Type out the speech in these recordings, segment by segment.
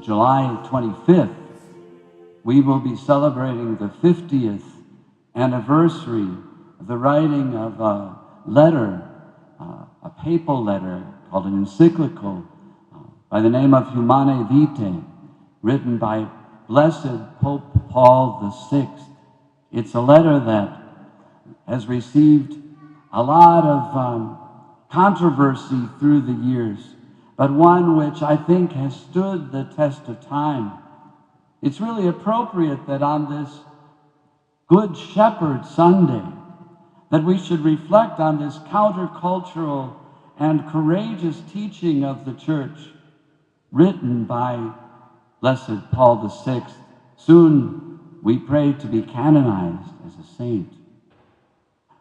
July 25th, we will be celebrating the 50th anniversary of the writing of a letter, a papal letter called an encyclical by the name of Hummanae Vitae, written by Blessed Pope Paul VI. It's a letter that has received a lot of controversy through the years, but one which I think has stood the test of time. It's really appropriate that on this Good Shepherd Sunday, that we should reflect on this countercultural and courageous teaching of the Church, written by Blessed Paul VI, soon we pray to be canonized as a saint.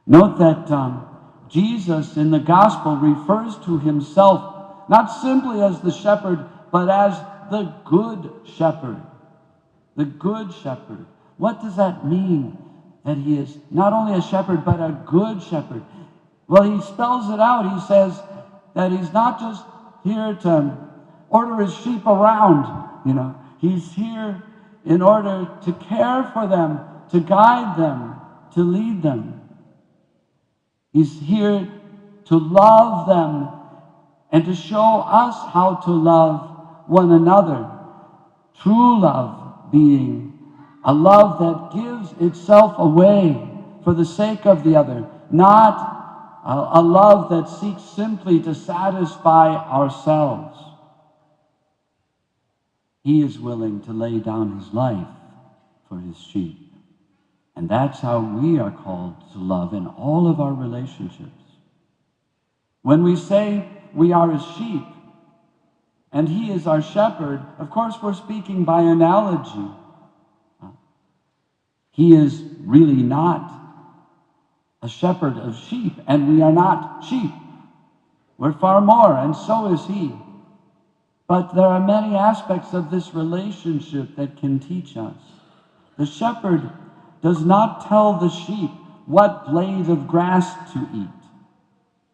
Note that Jesus in the Gospel refers to himself not simply as the shepherd, but as the Good Shepherd. The Good Shepherd. What does that mean? That he is not only a shepherd, but a good shepherd. Well, he spells it out. He says that he's not just here to order his sheep around, He's here in order to care for them, to guide them, to lead them. He's here to love them and to show us how to love one another. True love being a love that gives itself away for the sake of the other, not a love that seeks simply to satisfy ourselves. He is willing to lay down his life for his sheep. And that's how we are called to love in all of our relationships. When we say we are his sheep and he is our shepherd, of course we're speaking by analogy. He is really not a shepherd of sheep, and we are not sheep. We're far more, and so is he. But there are many aspects of this relationship that can teach us. The shepherd does not tell the sheep what blade of grass to eat,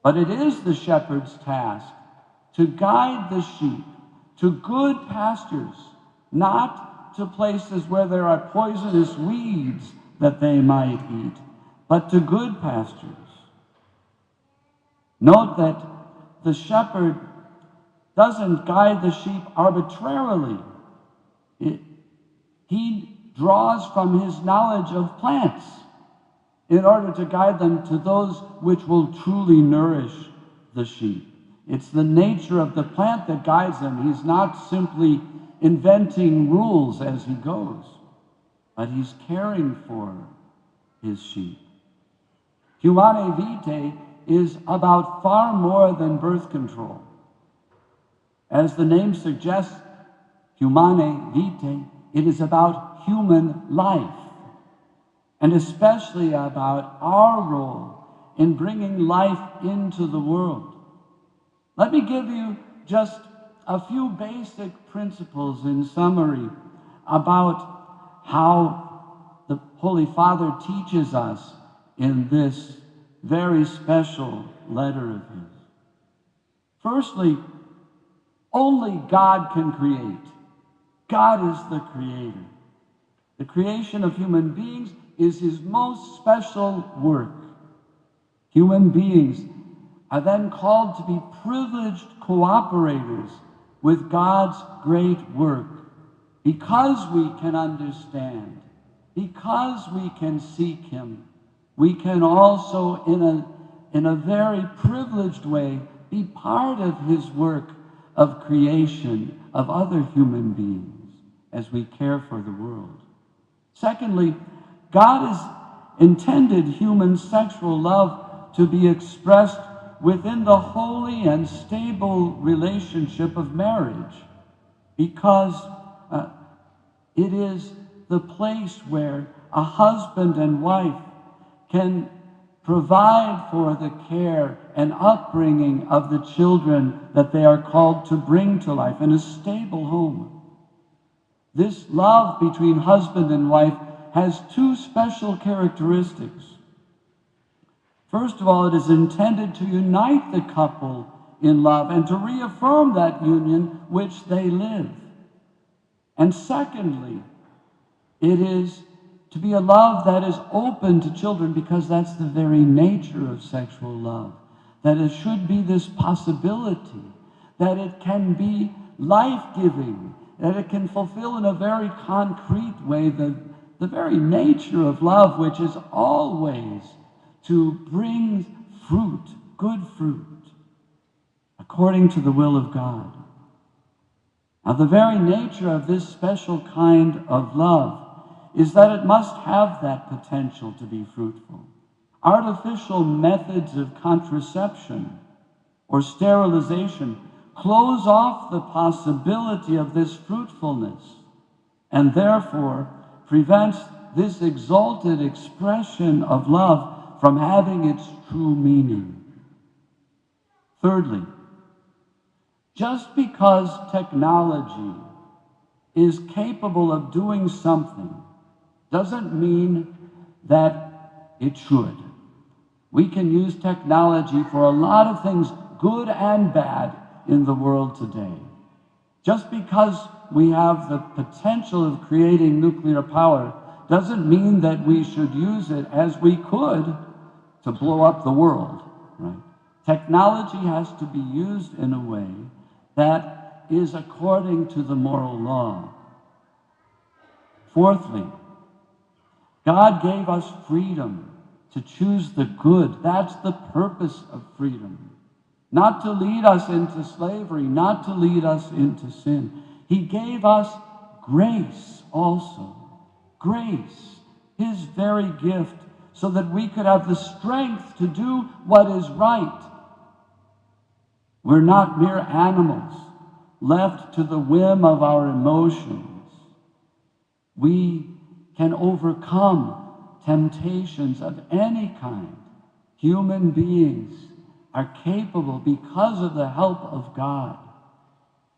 but it is the shepherd's task to guide the sheep to good pastures, not to places where there are poisonous weeds that they might eat, but to good pastures. Note that the shepherd doesn't guide the sheep arbitrarily. He draws from his knowledge of plants in order to guide them to those which will truly nourish the sheep. It's the nature of the plant that guides him. He's not simply inventing rules as he goes, but he's caring for his sheep. Humanae Vitae is about far more than birth control. As the name suggests, Humanae Vitae, it is about human life, and especially about our role in bringing life into the world. Let me give you just a few basic principles in summary about how the Holy Father teaches us in this very special letter of his. Firstly, only God can create. God is the creator. The creation of human beings is his most special work. Human beings are then called to be privileged cooperators with God's great work, because we can understand, because we can seek him. We can also, in a very privileged way, be part of his work of creation of other human beings as we care for the world. Secondly, God has intended human sexual love to be expressed within the holy and stable relationship of marriage, because it is the place where a husband and wife can provide for the care and upbringing of the children that they are called to bring to life in a stable home. This love between husband and wife has two special characteristics. First of all, it is intended to unite the couple in love and to reaffirm that union which they live. And secondly, it is to be a love that is open to children, because that's the very nature of sexual love. That it should be this possibility, that it can be life-giving, that it can fulfill in a very concrete way the very nature of love, which is always to bring fruit, good fruit, according to the will of God. Now, the very nature of this special kind of love is that it must have that potential to be fruitful. Artificial methods of contraception or sterilization close off the possibility of this fruitfulness, and therefore prevents this exalted expression of love from having its true meaning. Thirdly, just because technology is capable of doing something doesn't mean that it should. We can use technology for a lot of things, good and bad, in the world today. Just because we have the potential of creating nuclear power doesn't mean that we should use it as we could to blow up the world, right? Technology has to be used in a way that is according to the moral law. Fourthly, God gave us freedom to choose the good. That's the purpose of freedom. Not to lead us into slavery, not to lead us into sin. He gave us grace also. Grace, his very gift, so that we could have the strength to do what is right. We're not mere animals left to the whim of our emotions. We can overcome temptations of any kind. Human beings are capable, because of the help of God,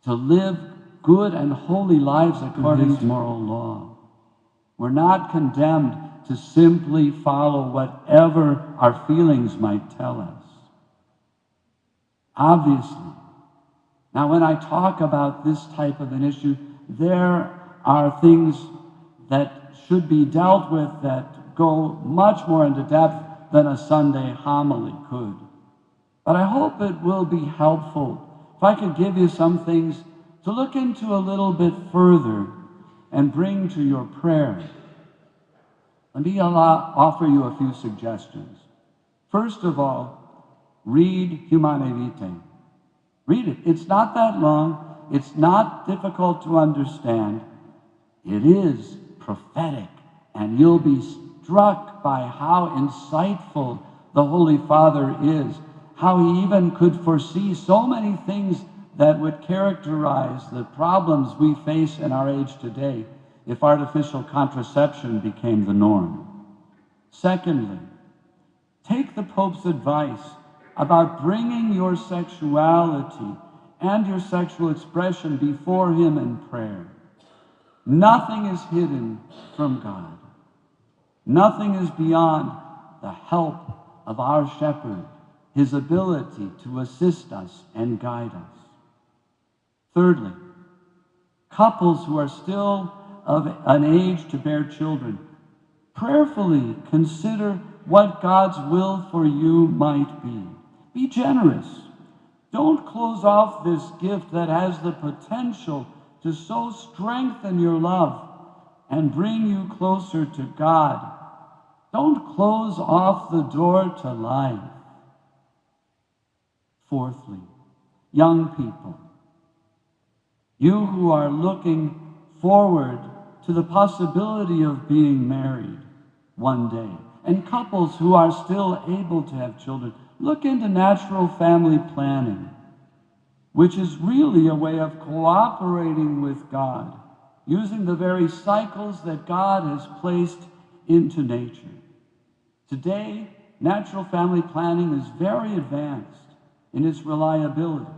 to live good and holy lives according to moral law. We're not condemned to simply follow whatever our feelings might tell us. Obviously. Now, when I talk about this type of an issue, there are things that should be dealt with that go much more into depth than a Sunday homily could. But I hope it will be helpful if I could give you some things to look into a little bit further and bring to your prayer. Let me offer you a few suggestions. First of all, read Hummanae Vitae. Read it. It's not that long. It's not difficult to understand. It is prophetic, and you'll be struck by how insightful the Holy Father is, how he even could foresee so many things that would characterize the problems we face in our age today if artificial contraception became the norm. Secondly, take the Pope's advice about bringing your sexuality and your sexual expression before him in prayer. Nothing is hidden from God. Nothing is beyond the help of our shepherd, his ability to assist us and guide us. Thirdly, couples who are still of an age to bear children, prayerfully consider what God's will for you might be. Be generous. Don't close off this gift that has the potential to so strengthen your love and bring you closer to God. Don't close off the door to life. Fourthly, young people, you who are looking forward to the possibility of being married one day, and couples who are still able to have children, look into natural family planning, which is really a way of cooperating with God, using the very cycles that God has placed into nature. Today, natural family planning is very advanced in its reliability,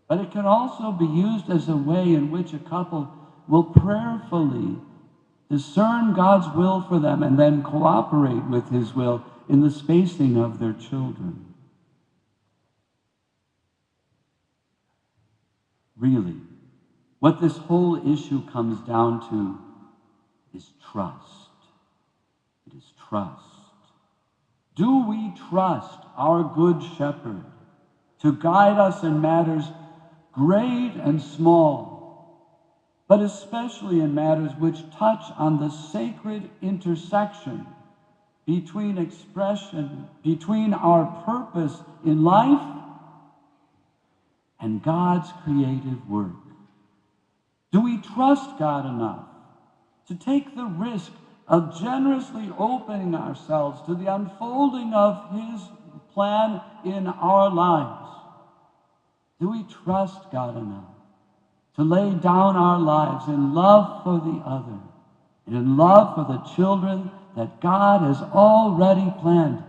but it can also be used as a way in which a couple will prayerfully discern God's will for them and then cooperate with his will in the spacing of their children. Really, What this whole issue comes down to is trust. It is trust. Do we trust our Good Shepherd to guide us in matters great and small, but especially in matters which touch on the sacred intersection between our purpose in life and God's creative work? Do we trust God enough to take the risk of generously opening ourselves to the unfolding of His plan in our lives? Do we trust God enough to lay down our lives in love for the other and in love for the children that God has already planned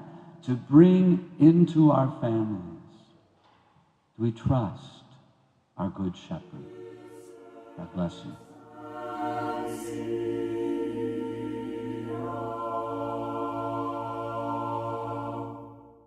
to bring into our families? Do we trust our Good Shepherd? God bless you.